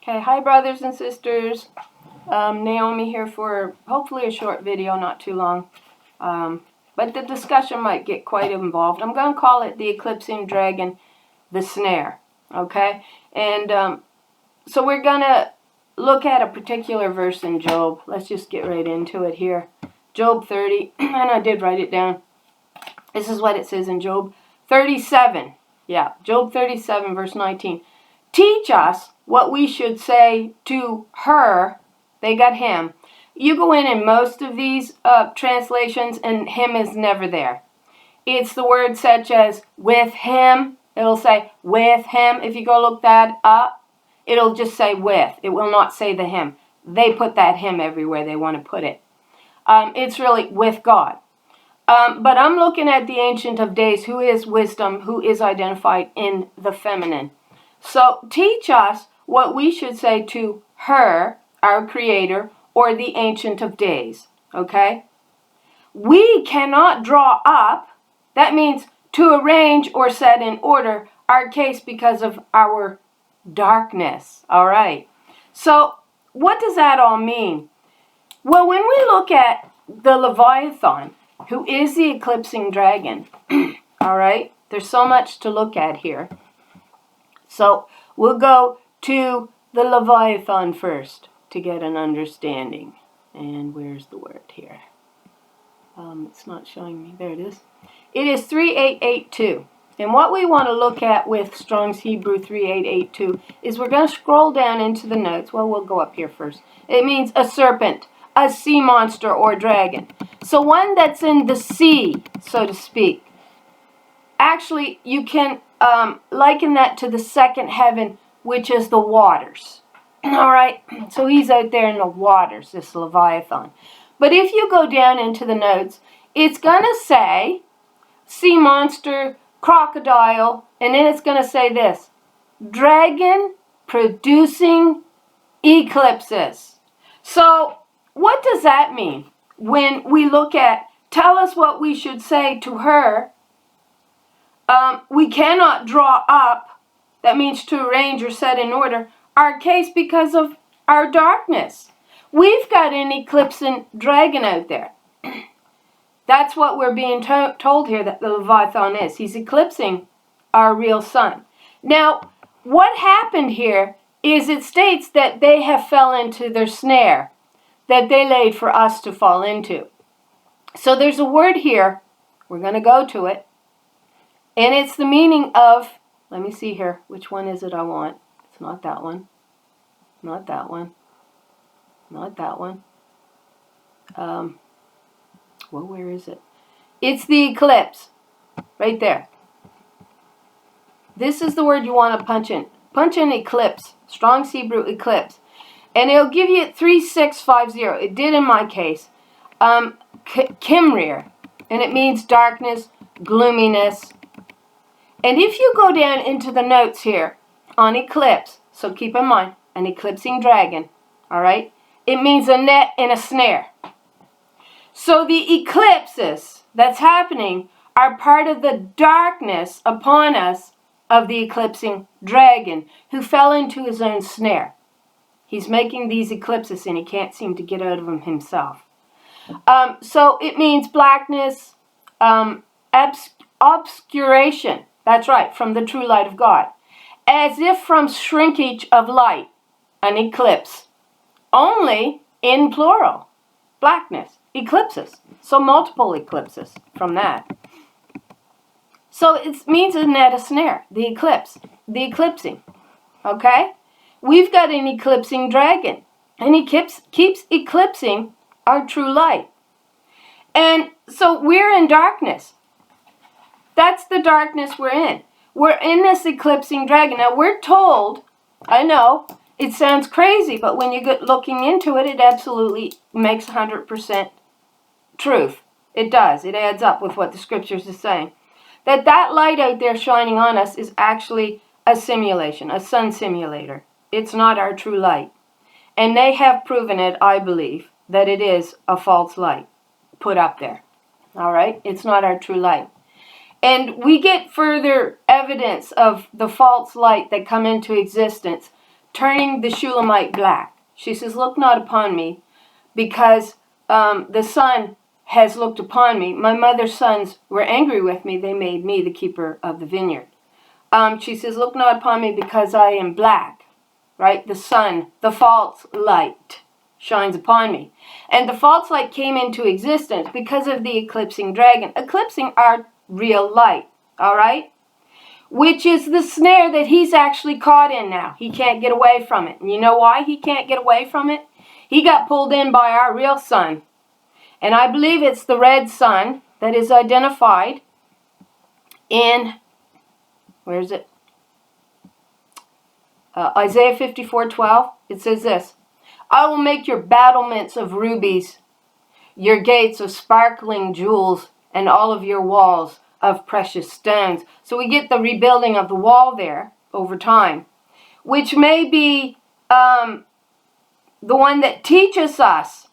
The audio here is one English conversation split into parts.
Okay, hi brothers and sisters. Naomi here for hopefully a short video, not too long. But the discussion might get quite involved. I'm going to call it the Eclipsing Dragon, the Snare. Okay? And so we're going to look at a particular verse in Job. Let's just get right into it here. Job 30, and I did write it down. This is what it says in Job 37. Yeah, Job 37, verse 19. Teach us what we should say to her. They got him. You go in most of these translations, and him is never there. It's the word such as with him. It'll say with him. If you go look that up, it'll just say with. It will not say the him. They put that him everywhere they want to put it. It's really with God. But I'm looking at the Ancient of Days, who is wisdom, who is identified in the feminine. So teach us what we should say to her, our Creator, or the Ancient of Days. Okay? We cannot draw up, that means to arrange or set in order, our case because of our darkness. All right. So what does that all mean? Well, when we look at the Leviathan, who is the eclipsing dragon, all right, there's so much to look at here. So we'll go to the Leviathan first to get an understanding. And where's the word here? It's not showing me. There it is. It is 3882. And what we want to look at with Strong's Hebrew 3882 is we're going to scroll down into the notes. Well, we'll go up here first. It means a serpent, a sea monster or dragon. So one that's in the sea, so to speak. Actually, you can liken that to the second heaven, which is the waters. All right, so he's out there in the waters, this Leviathan. But if you go down into the notes, it's going to say sea monster, crocodile, and then it's going to say this: dragon producing eclipses. So what does that mean? When we look at, tell us what we should say to her, we cannot draw up, that means to arrange or set in order, our case because of our darkness. We've got an eclipsing dragon out there. That's what we're being told here that the Leviathan is. He's eclipsing our real sun. Now, what happened here is it states that they have fell into their snare that they laid for us to fall into. So there's a word here. We're going to go to it. And it's the meaning of, let me see here, which one is it I want? It's not that one. Not that one. Not that one. Well, where is it? It's the eclipse. Right there. This is the word you want to punch in. Punch in eclipse. Strong's Hebrew eclipse. And it'll give you 3650. It did in my case. Kimrir. And it means darkness, gloominess. And if you go down into the notes here on eclipse, so keep in mind, an eclipsing dragon, all right? It means a net and a snare. So the eclipses that's happening are part of the darkness upon us of the eclipsing dragon who fell into his own snare. He's making these eclipses and he can't seem to get out of them himself. So it means blackness, obscuration. That's right, from the true light of God. As if from shrinkage of light, an eclipse. Only in plural. Blackness, eclipses. So multiple eclipses from that. So it means a net, a snare, the eclipse, the eclipsing. Okay? We've got an eclipsing dragon. And he keeps eclipsing our true light. And so we're in darkness. That's the darkness we're in. We're in this eclipsing dragon. Now we're told, I know, it sounds crazy, but when you get looking into it, it absolutely makes 100% truth. It does. It adds up with what the scriptures are saying. That light out there shining on us is actually a simulation, a sun simulator. It's not our true light. And they have proven it, I believe, that it is a false light put up there. All right? It's not our true light. And we get further evidence of the false light that come into existence turning the Shulamite black. She says, look not upon me, because the sun has looked upon me. My mother's sons were angry with me. They made me the keeper of the vineyard. She says, look not upon me because I am black. Right? The sun, the false light, shines upon me. And the false light came into existence because of the eclipsing dragon, eclipsing our real light. All right? Which is the snare that he's actually caught in now. He can't get away from it. And you know why he can't get away from it? He got pulled in by our real sun. And I believe it's the red sun that is identified in, where is it? Isaiah 54:12. It says this, I will make your battlements of rubies, your gates of sparkling jewels, and all of your walls of precious stones. So we get the rebuilding of the wall there over time, which may be the one that teaches us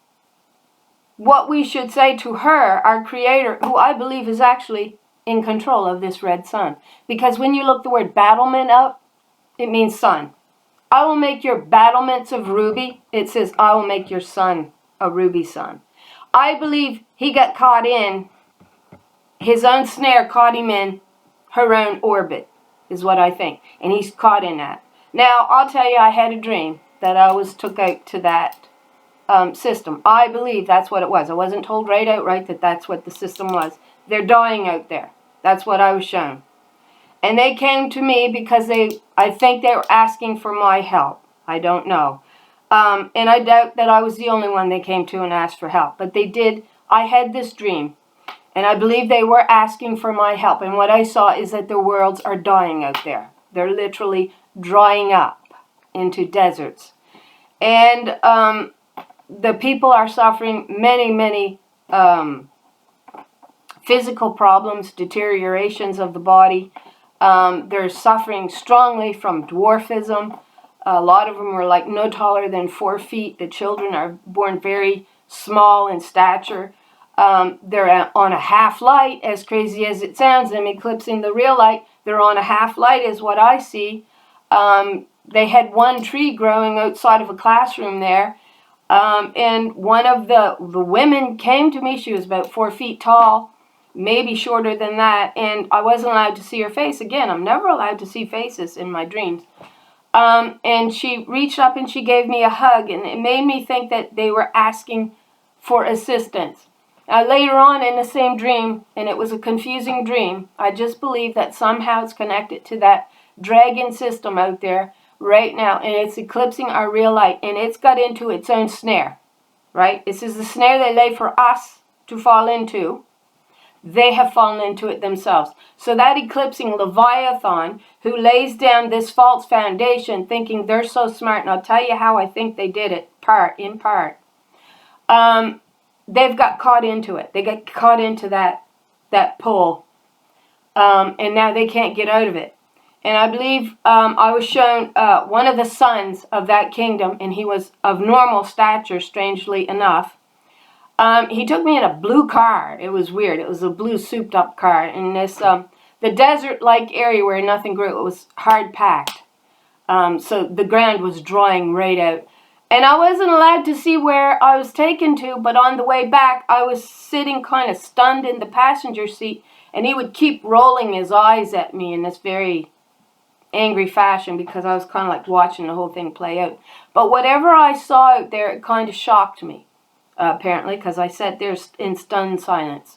what we should say to her, our Creator, who I believe is actually in control of this red sun. Because when you look the word battlement up, it means sun. I will make your battlements of ruby. It says, I will make your sun a ruby sun. I believe he got caught in, his own snare caught him in her own orbit, is what I think. And he's caught in that. Now, I'll tell you, I had a dream that I was took out to that system. I believe that's what it was. I wasn't told right outright that that's what the system was. They're dying out there. That's what I was shown. And they came to me because I think they were asking for my help. I don't know. And I doubt that I was the only one they came to and asked for help. But they did. I had this dream. And I believe they were asking for my help. And what I saw is that the worlds are dying out there. They're literally drying up into deserts. And the people are suffering many physical problems, deteriorations of the body. They're suffering strongly from dwarfism. A lot of them were like no taller than 4 feet. The children are born very small in stature. They're on a half light, as crazy as it sounds, them eclipsing the real light. They're on a half light is what I see. They had one tree growing outside of a classroom there. And one of the women came to me. She was about 4 feet tall, maybe shorter than that. And I wasn't allowed to see her face. Again, I'm never allowed to see faces in my dreams. And she reached up and she gave me a hug. And it made me think that they were asking for assistance. Later on in the same dream, and it was a confusing dream, I just believe that somehow it's connected to that dragon system out there right now, and it's eclipsing our real light, and it's got into its own snare, right? This is the snare they lay for us to fall into. They have fallen into it themselves. So that eclipsing Leviathan, who lays down this false foundation thinking they're so smart, and I'll tell you how I think they did it, in part. They've got caught into it. They got caught into that pull. And now they can't get out of it. And I believe I was shown one of the sons of that kingdom, and he was of normal stature, strangely enough. He took me in a blue car. It was weird. It was a blue souped-up car. In this, the desert-like area where nothing grew, it was hard-packed. So the ground was drying right out. And I wasn't allowed to see where I was taken to, but on the way back, I was sitting kind of stunned in the passenger seat, and he would keep rolling his eyes at me in this very angry fashion because I was kind of like watching the whole thing play out. But whatever I saw out there, it kind of shocked me, apparently, because I sat there in stunned silence.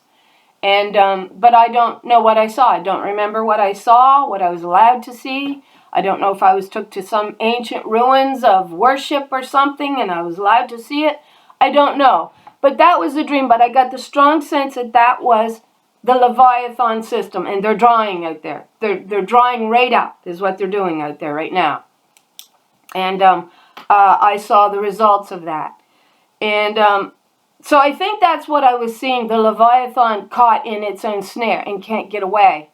And but I don't know what I saw. I don't remember what I saw, what I was allowed to see. I don't know if I was took to some ancient ruins of worship or something and I was allowed to see it. I don't know. But that was a dream. But I got the strong sense that that was the Leviathan system. And they're drying out there. They're drying right up is what they're doing out there right now. And I saw the results of that. And so I think that's what I was seeing. The Leviathan caught in its own snare and can't get away.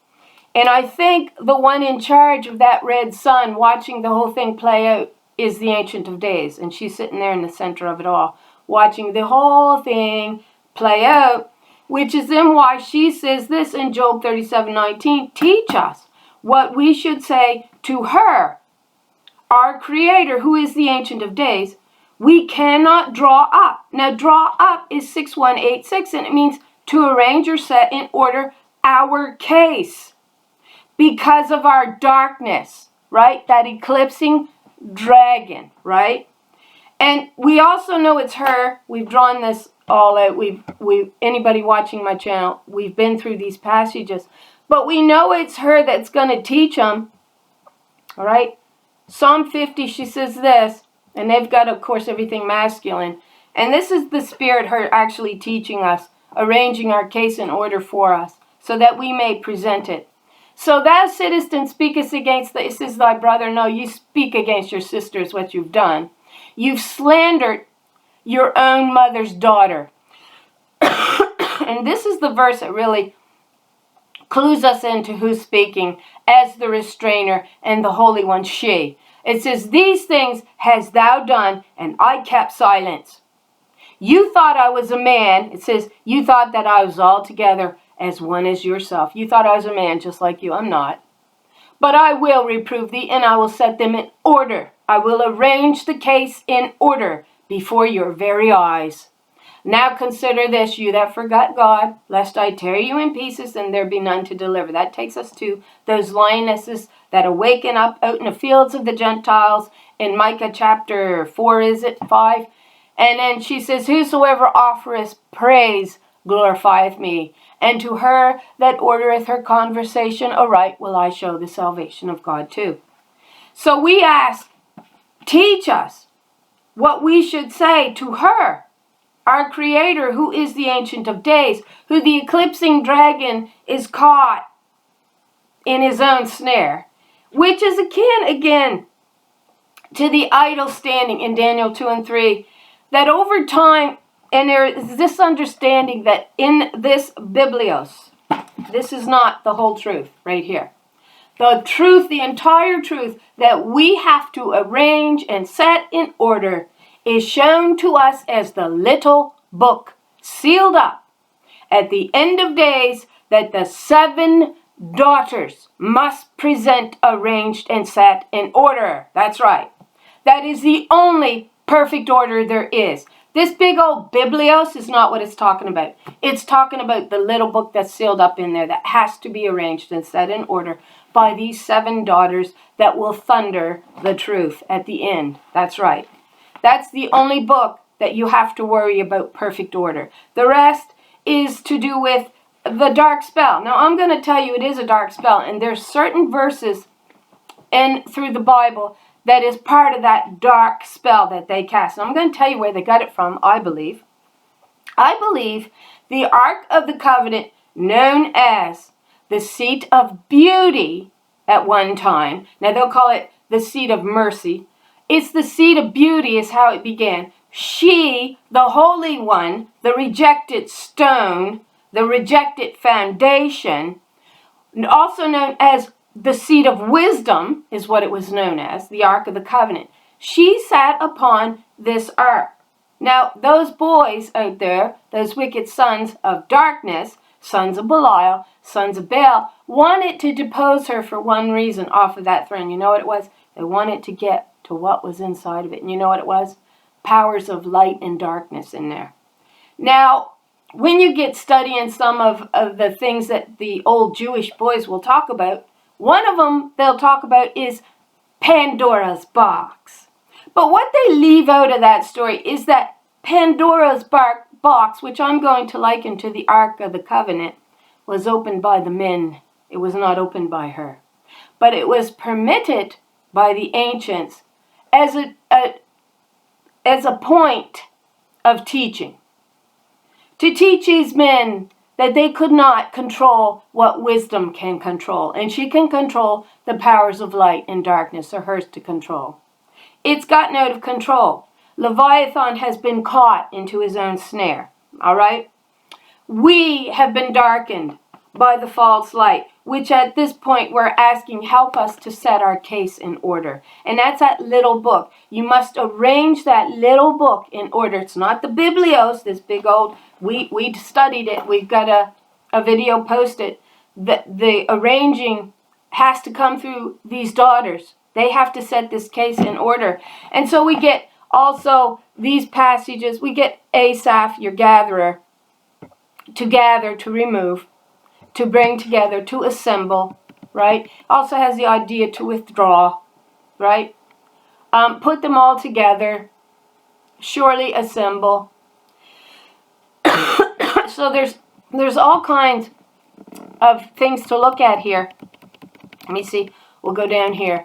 And I think the one in charge of that red sun watching the whole thing play out is the Ancient of Days. And she's sitting there in the center of it all, watching the whole thing play out, which is then why she says this in Job 37:19, teach us what we should say to her, our Creator, who is the Ancient of Days, we cannot draw up. Now, draw up is 6186, and it means to arrange or set in order our case because of our darkness, right? That eclipsing dragon, right? And we also know it's her. We've drawn this all out. Anybody watching my channel, we've been through these passages. But we know it's her that's going to teach them, all right? Psalm 50, she says this, and they've got, of course, everything masculine. And this is the Spirit, her actually teaching us, arranging our case in order for us, so that we may present it. So thou sittest and speakest against this is thy brother. No, you speak against your sister is what you've done. You've slandered your own mother's daughter. And this is the verse that really clues us into who's speaking as the restrainer and the Holy One, she. It says, these things hast thou done, and I kept silence. You thought I was a man. It says, you thought that I was altogether as one as yourself. You thought I was a man just like you. I'm not. But I will reprove thee, and I will set them in order. I will arrange the case in order before your very eyes. Now consider this, you that forgot God, lest I tear you in pieces, and there be none to deliver. That takes us to those lionesses that awaken up out in the fields of the Gentiles in Micah chapter 4, is it? 5. And then she says, whosoever offereth praise glorifieth me. And to her that ordereth her conversation aright will I show the salvation of God too. So we ask, teach us what we should say to her, our Creator, who is the Ancient of Days, who the eclipsing dragon is caught in his own snare, which is akin again to the idol standing in Daniel 2 and 3, that over time, and there is this understanding that in this Biblios, this is not the whole truth right here. The truth, the entire truth that we have to arrange and set in order is shown to us as the little book sealed up at the end of days that the 7 daughters must present arranged and set in order. That's right. That is the only perfect order there is. This big old Biblios is not what it's talking about. It's talking about the little book that's sealed up in there that has to be arranged and set in order by these 7 daughters that will thunder the truth at the end. That's right. That's the only book that you have to worry about perfect order. The rest is to do with the dark spell. Now, I'm going to tell you it is a dark spell, and there's certain verses through the Bible that is part of that dark spell that they cast. And I'm going to tell you where they got it from, I believe. I believe the Ark of the Covenant, known as the seat of beauty at one time. Now, they'll call it the seat of mercy. It's the seat of beauty is how it began. She, the Holy One, the rejected stone, the rejected foundation, also known as the seat of wisdom, is what it was known as, the Ark of the Covenant. She sat upon this ark. Now, those boys out there, those wicked sons of darkness, sons of Belial, sons of Baal, wanted to depose her for one reason off of that throne. You know what it was? They wanted to get to what was inside of it. And you know what it was? Powers of light and darkness in there. Now, when you get studying some of the things that the old Jewish boys will talk about, one of them they'll talk about is Pandora's box. But what they leave out of that story is that Pandora's box, which I'm going to liken to the Ark of the Covenant, was opened by the men. It was not opened by her. But it was permitted by the ancients as a point of teaching. To teach these men that they could not control what wisdom can control. And she can control the powers of light and darkness, are hers to control. It's gotten out of control. Leviathan has been caught into his own snare. All right? We have been darkened by the false light, which at this point we're asking, help us to set our case in order. And that's that little book. You must arrange that little book in order. It's not the Biblios, this big old, we studied it. We've got a video posted. The arranging has to come through these daughters They have to set this case in order. And so we get also these passages. We get Asaph, your gatherer, to gather, to remove, to bring together, to assemble, right? Also has the idea to withdraw, right? Put them all together, surely assemble. So there's all kinds of things to look at here. Let me see. We'll go down here.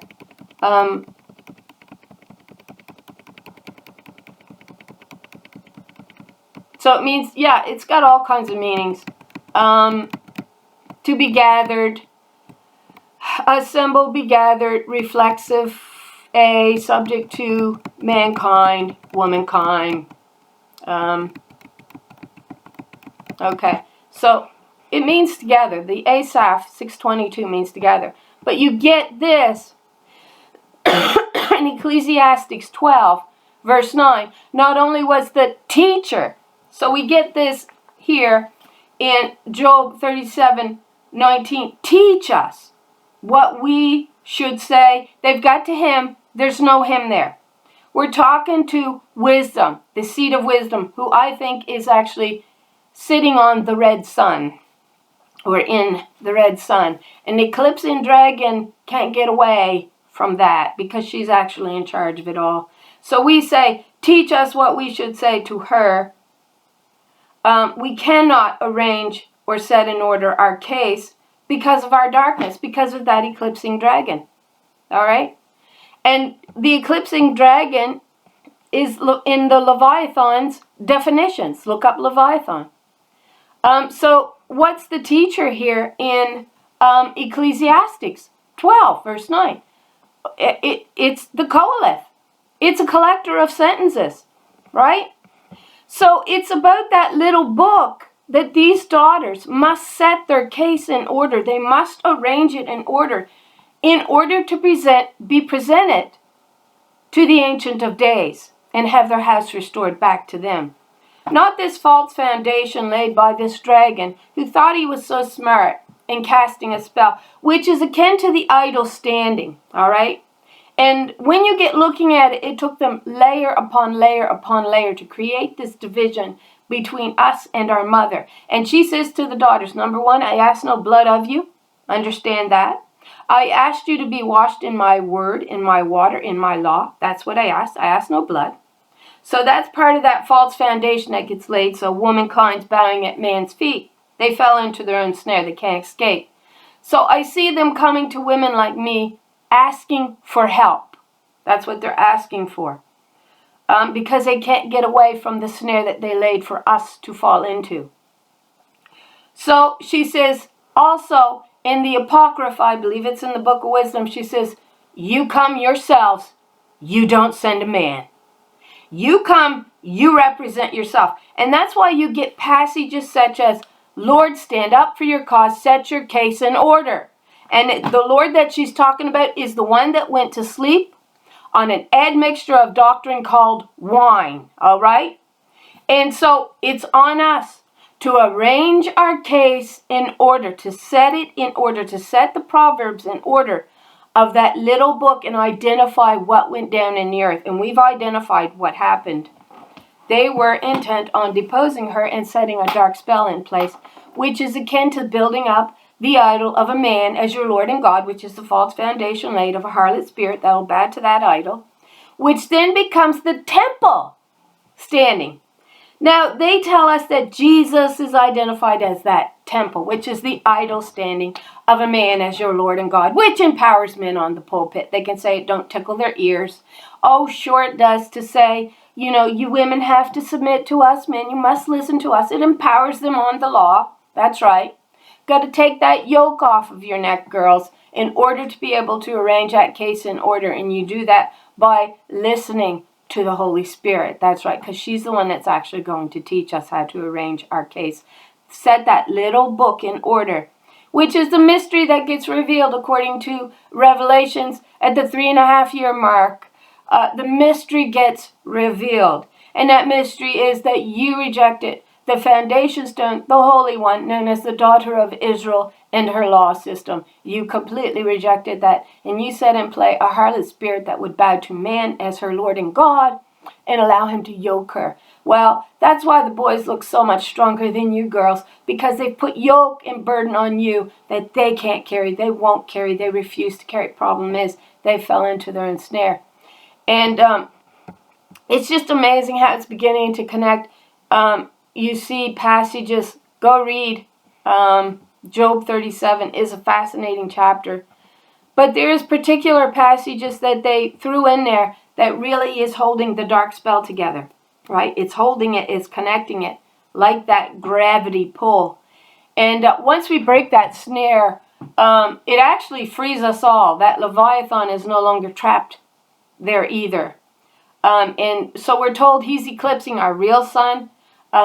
So it means, yeah, it's got all kinds of meanings. To be gathered, assemble, be gathered, reflexive, subject to mankind, womankind. Okay, so it means together. The Asaph 622 means together. But you get this in Ecclesiastes 12, verse 9. Not only was the teacher, so we get this here in Job 37:19. Teach us what we should say. They've got to him. There's no him there. We're talking to wisdom, the seed of wisdom, who I think is actually sitting on the red sun, or in the red sun. And the eclipsing dragon can't get away from that because she's actually in charge of it all. So we say, teach us what we should say to her. We cannot arrange or set in order our case because of our darkness, because of that eclipsing dragon. All right? And the eclipsing dragon is in the Leviathan's definitions. Look up Leviathan. So what's the teacher here in Ecclesiastes 12, verse 9? It's the Koheleth. It's a collector of sentences, right? So it's about that little book that these daughters must set their case in order. They must arrange it in order to be presented to the Ancient of Days and have their house restored back to them. Not this false foundation laid by this dragon who thought he was so smart in casting a spell, which is akin to the idol standing, all right? And when you get looking at it, it took them layer upon layer upon layer to create this division between us and our mother. And she says to the daughters, number one, I ask no blood of you. Understand that. I asked you to be washed in my word, in my water, in my law. That's what I asked. I asked no blood. So that's part of that false foundation that gets laid. So womankind's bowing at man's feet. They fell into their own snare. They can't escape. So I see them coming to women like me, asking for help. That's what they're asking for. Because they can't get away from the snare that they laid for us to fall into. So she says, also in the Apocrypha, I believe it's in the Book of Wisdom, she says, you come yourselves, you don't send a man. You come, you represent yourself. And that's why you get passages such as, Lord, stand up for your cause, set your case in order. And the Lord that she's talking about is the one that went to sleep on an admixture of doctrine called wine, all right? And so it's on us to arrange our case in order, to set it in order, to set the Proverbs in order of that little book and identify what went down in the earth. And we've identified what happened. They were intent on deposing her and setting a dark spell in place, which is akin to building up the idol of a man as your Lord and God, which is the false foundation laid of a harlot spirit that will bow to that idol, which then becomes the temple standing. Now, they tell us that Jesus is identified as that temple, which is the idol standing of a man as your Lord and God, which empowers men on the pulpit. They can say it don't tickle their ears. Oh, sure it does, to say, you know, you women have to submit to us, men, you must listen to us. It empowers them on the law. That's right. Got to take that yoke off of your neck, girls, in order to be able to arrange that case in order. And you do that by listening to the Holy Spirit. That's right, because she's the one that's actually going to teach us how to arrange our case. Set that little book in order, which is the mystery that gets revealed according to Revelations at the 3.5-year mark. The mystery gets revealed. And that mystery is that you rejected the foundation stone, the Holy One, known as the daughter of Israel, and her law system. You completely rejected that, and you set in play a harlot spirit that would bow to man as her Lord and God and allow him to yoke her. Well, that's why the boys look so much stronger than you girls, because they put yoke and burden on you that they can't carry, they won't carry, they refuse to carry. Problem is, they fell into their own snare. And it's just amazing how it's beginning to connect. You see passages, go read Job 37 is a fascinating chapter. But there is particular passages that they threw in there that really is holding the dark spell together, right? It's holding it, it's connecting it, like that gravity pull. And once we break that snare, it actually frees us all. That Leviathan is no longer trapped there either. And so we're told he's eclipsing our real sun.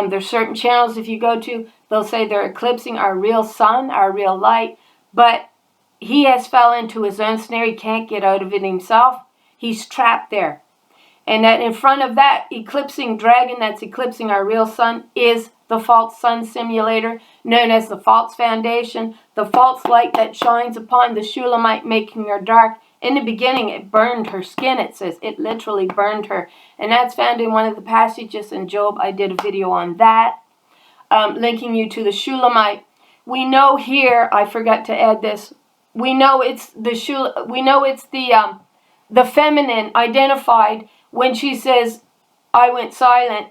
There's certain channels if you go to, they'll say they're eclipsing our real sun, our real light. But he has fell into his own snare. He can't get out of it himself. He's trapped there. And that in front of that eclipsing dragon that's eclipsing our real sun is the false sun simulator, known as the false foundation, the false light that shines upon the Shulamite, making her dark. In the beginning, it burned her skin, it says. It literally burned her. And that's found in one of the passages in Job. I did a video on that, linking you to the Shulamite. We know here, I forgot to add this, we know it's the feminine identified when she says, I went silent,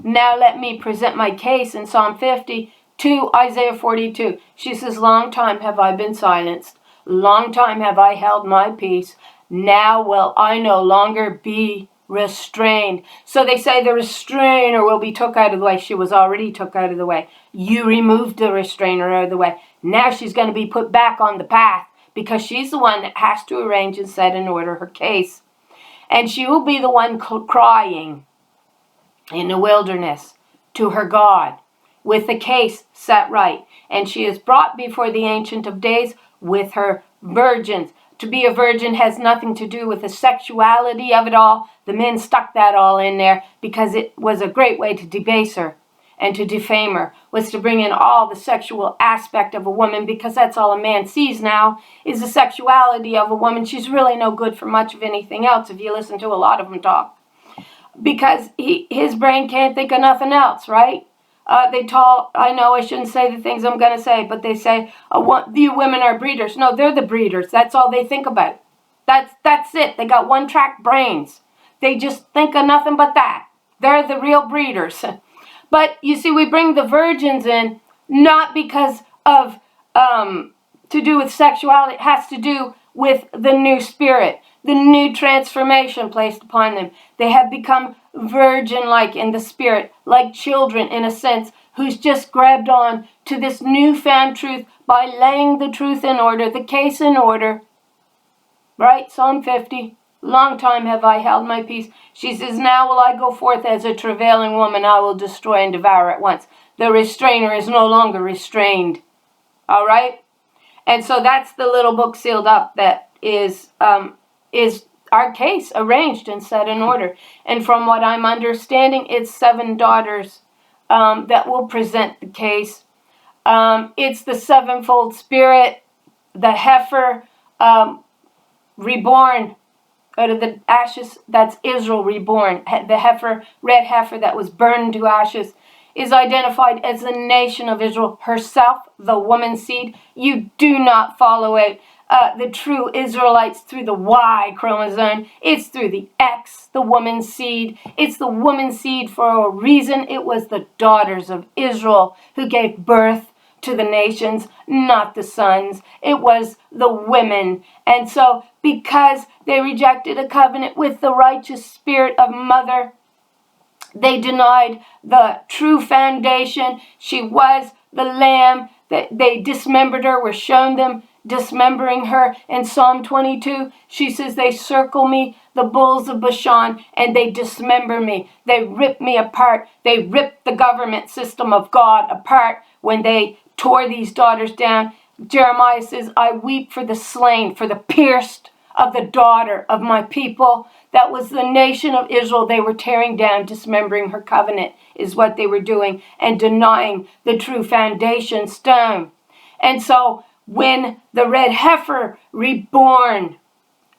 now let me present my case in Psalm 50 to Isaiah 42. She says, long time have I been silenced. Long time have I held my peace. Now will I no longer be restrained. So they say the restrainer will be took out of the way. She was already took out of the way. You removed the restrainer out of the way. Now she's going to be put back on the path because she's the one that has to arrange and set in order her case. And she will be the one crying in the wilderness to her God with the case set right. And she is brought before the Ancient of Days with her virgins. To be a virgin has nothing to do with the sexuality of it all. The men stuck that all in there because it was a great way to debase her and to defame her, was to bring in all the sexual aspect of a woman, because that's all a man sees now is the sexuality of a woman. She's really no good for much of anything else if you listen to a lot of them talk, because his brain can't think of nothing else, right? I know I shouldn't say the things I'm going to say, but they say, you women are breeders. No, they're the breeders. That's all they think about. That's it. They got one-track brains. They just think of nothing but that. They're the real breeders. But you see, we bring the virgins in not because of to do with sexuality. It has to do with the new spirit, the new transformation placed upon them. They have become virgin-like in the spirit, like children in a sense, who's just grabbed on to this newfound truth by laying the truth in order, the case in order. Right? Psalm 50. Long time have I held my peace. She says, now will I go forth as a travailing woman. I will destroy and devour at once. The restrainer is no longer restrained. All right? And so that's the little book sealed up that is our case arranged and set in order. And from what I'm understanding, it's 7 daughters that will present the case. It's the sevenfold spirit, the heifer reborn out of the ashes. That's Israel reborn. The heifer, red heifer that was burned to ashes, is identified as the nation of Israel herself, the woman's seed. You do not follow it. The true Israelites through the Y chromosome. It's through the X, the woman's seed. It's the woman's seed for a reason. It was the daughters of Israel who gave birth to the nations, not the sons. It was the women. And so because they rejected a covenant with the righteous spirit of mother, they denied the true foundation. She was the lamb. That they dismembered her, were shown them dismembering her. In Psalm 22, she says, they circle me, the bulls of Bashan, and they dismember me. They rip me apart. They ripped the government system of God apart when they tore these daughters down. Jeremiah says, I weep for the slain, for the pierced of the daughter of my people. That was the nation of Israel. They were tearing down, dismembering her covenant is what they were doing, and denying the true foundation stone. And so when the red heifer reborn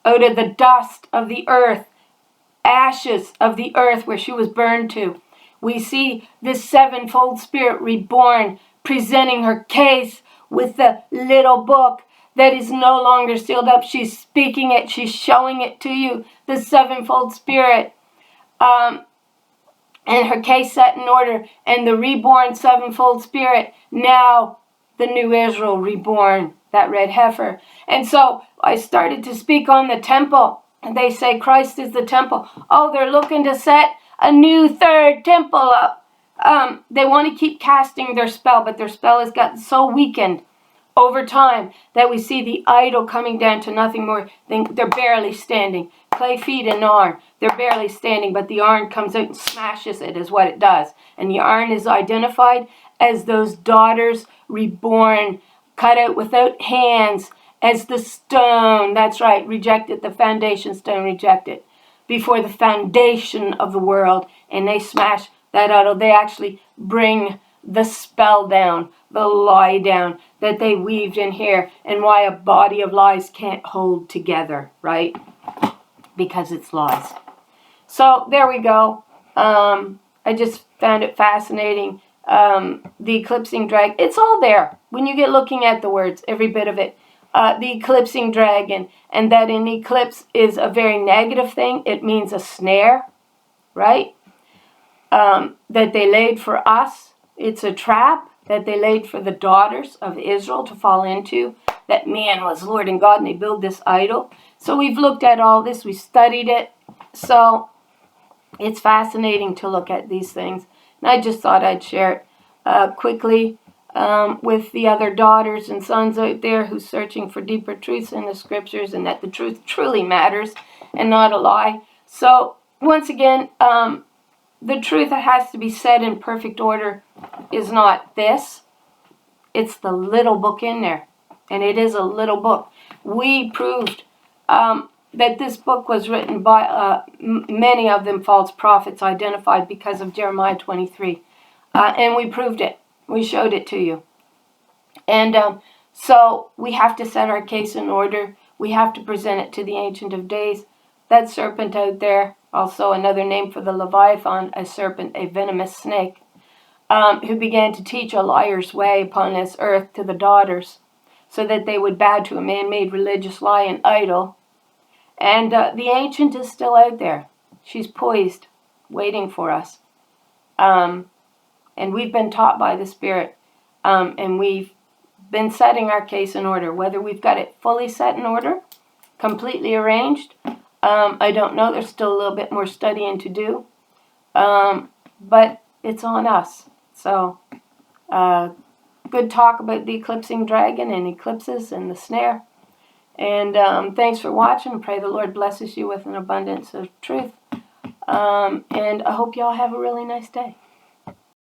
out of the dust of the earth, ashes of the earth where she was burned to, we see this sevenfold spirit reborn, presenting her case with the little book that is no longer sealed up. She's speaking it. She's showing it to you, the sevenfold spirit. And her case set in order. And the reborn sevenfold spirit, now the new Israel reborn, that red heifer. And so I started to speak on the temple. And they say Christ is the temple. Oh, they're looking to set a new third temple up. They want to keep casting their spell, but their spell has gotten so weakened over time that we see the idol coming down to nothing more than they're barely standing. Clay feet and iron, they're barely standing, but the iron comes out and smashes it is what it does. And the iron is identified as those daughters reborn, cut out without hands, as the stone, that's right, rejected, the foundation stone rejected, before the foundation of the world, and they smash that idol. They actually bring the spell down, the lie down that they weaved in here, and why a body of lies can't hold together, right? Because it's lies. So there we go. I just found it fascinating. The eclipsing dragon, it's all there when you get looking at the words, every bit of it. The eclipsing dragon, and that an eclipse is a very negative thing. It means a snare, right? That they laid for us. It's a trap that they laid for the daughters of Israel to fall into. That man was Lord and God, and they built this idol. So we've looked at all this. We studied it. So it's fascinating to look at these things. And I just thought I'd share it quickly with the other daughters and sons out there who's searching for deeper truths in the scriptures, and that the truth truly matters and not a lie. So once again, the truth that has to be said in perfect order is not this. It's the little book in there. And it is a little book. We proved that this book was written by many of them false prophets identified because of Jeremiah 23. And we proved it. We showed it to you. And so we have to set our case in order. We have to present it to the Ancient of Days. That serpent out there, also another name for the Leviathan, a serpent, a venomous snake, who began to teach a liar's way upon this earth to the daughters, so that they would bow to a man-made religious lie and idol. And the Ancient is still out there. She's poised, waiting for us. And we've been taught by the Spirit, and we've been setting our case in order. Whether we've got it fully set in order, completely arranged, I don't know. There's still a little bit more studying to do, but it's on us. So, good talk about the eclipsing dragon and eclipses and the snare. And thanks for watching. Pray the Lord blesses you with an abundance of truth. And I hope y'all have a really nice day.